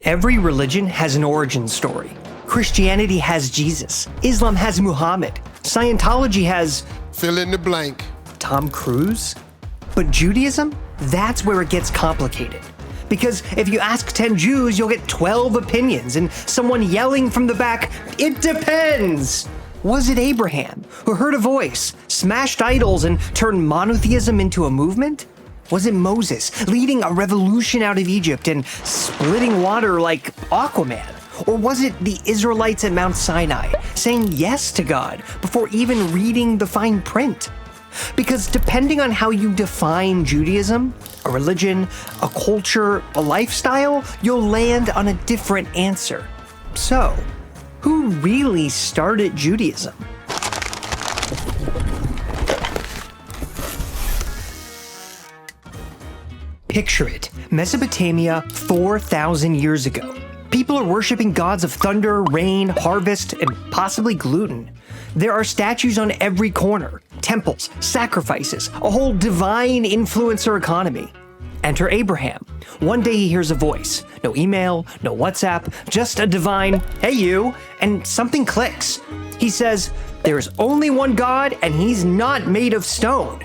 Every religion has an origin story. Christianity has Jesus. Islam has Muhammad. Scientology has... fill in the blank. Tom Cruise? But Judaism? That's where it gets complicated. Because if you ask 10 Jews, you'll get 12 opinions and someone yelling from the back, "It depends!" Was it Abraham, who heard a voice, smashed idols, and turned monotheism into a movement? Was it Moses, leading a revolution out of Egypt and splitting water like Aquaman? Or was it the Israelites at Mount Sinai, saying yes to God before even reading the fine print? Because depending on how you define Judaism, a religion, a culture, a lifestyle, you'll land on a different answer. So, who really started Judaism? Picture it, Mesopotamia 4,000 years ago. People are worshiping gods of thunder, rain, harvest, and possibly gluten. There are statues on every corner, temples, sacrifices, a whole divine influencer economy. Enter Abraham. One day he hears a voice. No email, no WhatsApp, just a divine, "Hey you," and something clicks. He says, "There is only one God and he's not made of stone."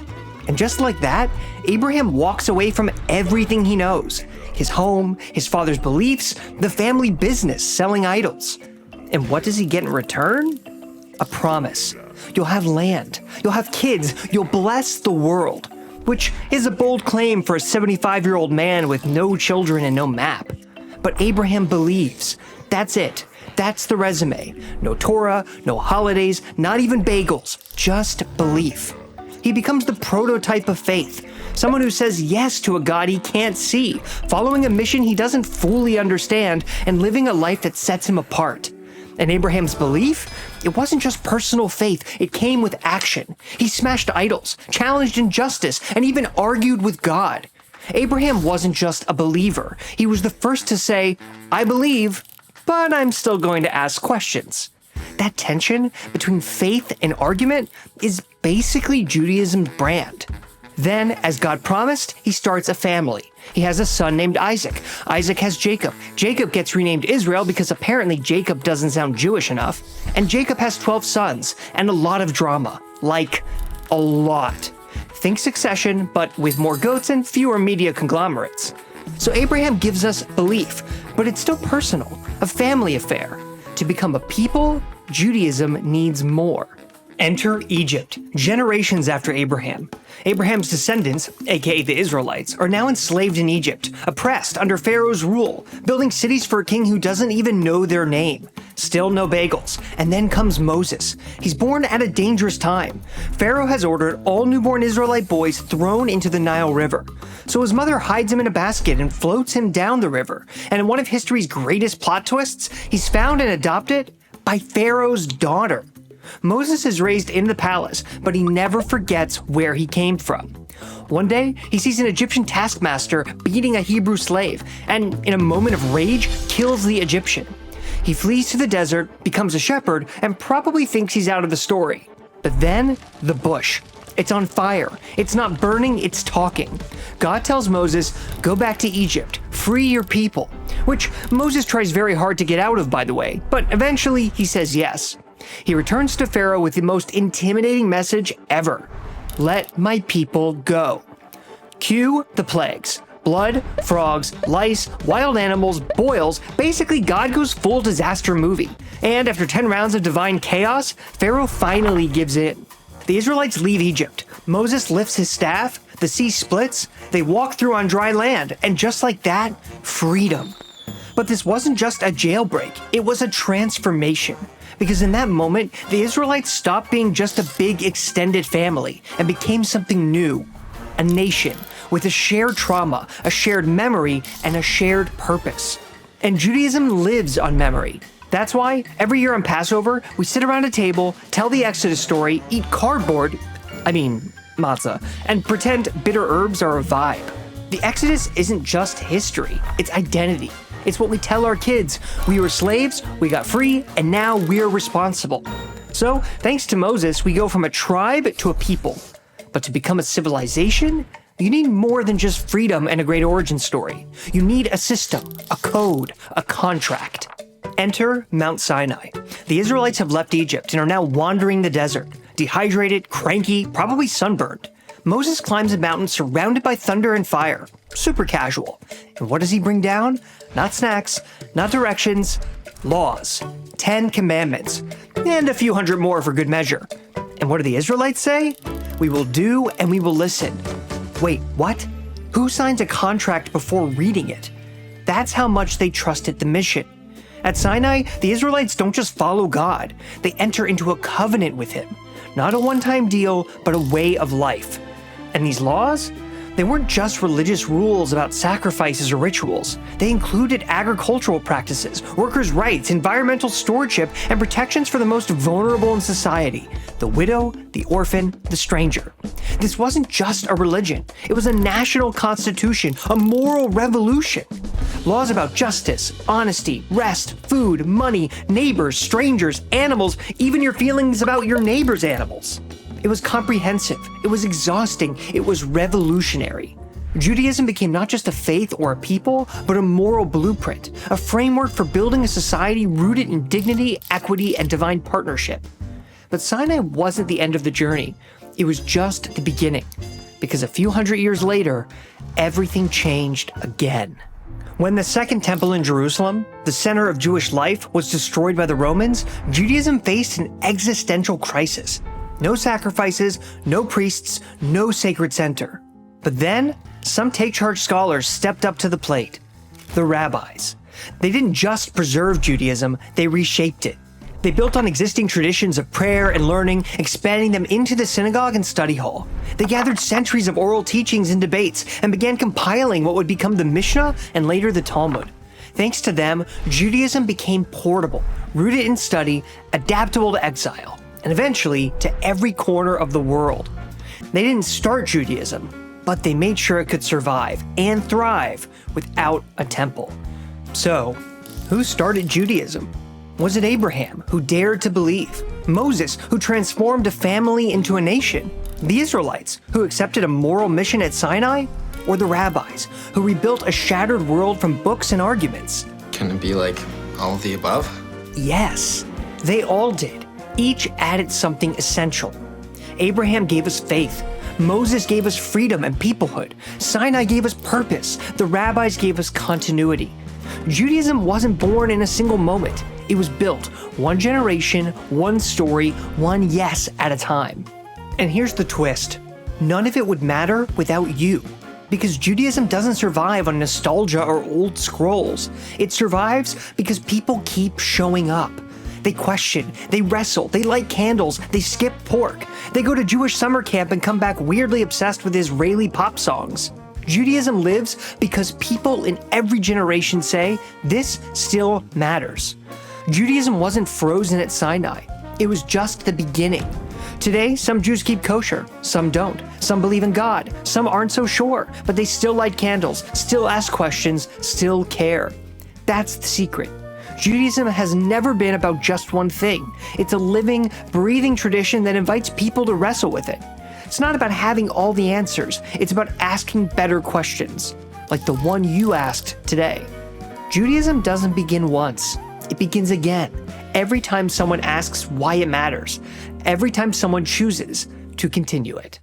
And just like that, Abraham walks away from everything he knows. His home, his father's beliefs, the family business selling idols. And what does he get in return? A promise. You'll have land, you'll have kids, you'll bless the world. Which is a bold claim for a 75-year-old man with no children and no map. But Abraham believes. That's it. That's the resume. No Torah, no holidays, not even bagels, just belief. He becomes the prototype of faith. Someone who says yes to a God he can't see, following a mission he doesn't fully understand, and living a life that sets him apart. And Abraham's belief? It wasn't just personal faith, it came with action. He smashed idols, challenged injustice, and even argued with God. Abraham wasn't just a believer. He was the first to say, "I believe, but I'm still going to ask questions." That tension between faith and argument is basically Judaism's brand. Then, as God promised, he starts a family. He has a son named Isaac. Isaac has Jacob. Jacob gets renamed Israel because apparently Jacob doesn't sound Jewish enough. And Jacob has 12 sons and a lot of drama. Like, a lot. Think Succession, but with more goats and fewer media conglomerates. So Abraham gives us belief, but it's still personal, a family affair. To become a people, Judaism needs more. Enter Egypt, generations after Abraham. Abraham's descendants, aka the Israelites, are now enslaved in Egypt, oppressed under Pharaoh's rule, building cities for a king who doesn't even know their name. Still no bagels. And then comes Moses. He's born at a dangerous time. Pharaoh has ordered all newborn Israelite boys thrown into the Nile River. So his mother hides him in a basket and floats him down the river. And in one of history's greatest plot twists, he's found and adopted by Pharaoh's daughter. Moses is raised in the palace, but he never forgets where he came from. One day, he sees an Egyptian taskmaster beating a Hebrew slave, and in a moment of rage, kills the Egyptian. He flees to the desert, becomes a shepherd, and probably thinks he's out of the story. But then, the bush. It's on fire. It's not burning, it's talking. God tells Moses, "Go back to Egypt, free your people," which Moses tries very hard to get out of, by the way, but eventually he says yes. He returns to Pharaoh with the most intimidating message ever. "Let my people go." Cue the plagues. Blood, frogs, lice, wild animals, boils. Basically, God goes full disaster movie. And after 10 rounds of divine chaos, Pharaoh finally gives in. The Israelites leave Egypt. Moses lifts his staff, the sea splits, they walk through on dry land, and just like that, freedom. But this wasn't just a jailbreak, it was a transformation. Because in that moment, the Israelites stopped being just a big extended family and became something new. A nation with a shared trauma, a shared memory, and a shared purpose. And Judaism lives on memory. That's why every year on Passover, we sit around a table, tell the Exodus story, eat matzah, and pretend bitter herbs are a vibe. The Exodus isn't just history, it's identity. It's what we tell our kids. We were slaves, we got free, and now we're responsible. So, thanks to Moses, we go from a tribe to a people. But to become a civilization, You need more than just freedom and a great origin story. You need a system, a code, a contract. Enter Mount Sinai. The Israelites have left Egypt and are now wandering the desert, dehydrated, cranky, probably sunburned. Moses climbs a mountain surrounded by thunder and fire. Super casual. And what does he bring down? Not snacks, not directions, laws. 10 commandments. And a few hundred more for good measure. And what do the Israelites say? We will do and we will listen. Wait, what? Who signs a contract before reading it? That's how much they trusted the mission. At Sinai, the Israelites don't just follow God. They enter into a covenant with him. Not a one-time deal, but a way of life. And these laws? They weren't just religious rules about sacrifices or rituals. They included agricultural practices, workers' rights, environmental stewardship, and protections for the most vulnerable in society: the widow, the orphan, the stranger. This wasn't just a religion. It was a national constitution, a moral revolution. Laws about justice, honesty, rest, food, money, neighbors, strangers, animals, even your feelings about your neighbor's animals. It was comprehensive, it was exhausting, it was revolutionary. Judaism became not just a faith or a people, but a moral blueprint, a framework for building a society rooted in dignity, equity, and divine partnership. But Sinai wasn't the end of the journey. It was just the beginning, because a few hundred years later, everything changed again. When the Second Temple in Jerusalem, the center of Jewish life, was destroyed by the Romans, Judaism faced an existential crisis. No sacrifices, no priests, no sacred center. But then, some take-charge scholars stepped up to the plate. The rabbis. They didn't just preserve Judaism, they reshaped it. They built on existing traditions of prayer and learning, expanding them into the synagogue and study hall. They gathered centuries of oral teachings and debates and began compiling what would become the Mishnah and later the Talmud. Thanks to them, Judaism became portable, rooted in study, adaptable to exile, and eventually to every corner of the world. They didn't start Judaism, but they made sure it could survive and thrive without a temple. So, who started Judaism? Was it Abraham, who dared to believe? Moses, who transformed a family into a nation? The Israelites, who accepted a moral mission at Sinai? Or the rabbis, who rebuilt a shattered world from books and arguments? Can it be like all of the above? Yes, they all did. Each added something essential. Abraham gave us faith. Moses gave us freedom and peoplehood. Sinai gave us purpose. The rabbis gave us continuity. Judaism wasn't born in a single moment. It was built one generation, one story, one yes at a time. And here's the twist. None of it would matter without you. Because Judaism doesn't survive on nostalgia or old scrolls. It survives because people keep showing up. They question, they wrestle, they light candles, they skip pork. They go to Jewish summer camp and come back weirdly obsessed with Israeli pop songs. Judaism lives because people in every generation say, this still matters. Judaism wasn't frozen at Sinai. It was just the beginning. Today, some Jews keep kosher, some don't. Some believe in God, some aren't so sure, but they still light candles, still ask questions, still care. That's the secret. Judaism has never been about just one thing. It's a living, breathing tradition that invites people to wrestle with it. It's not about having all the answers. It's about asking better questions, like the one you asked today. Judaism doesn't begin once. It begins again. Every time someone asks why it matters. Every time someone chooses to continue it.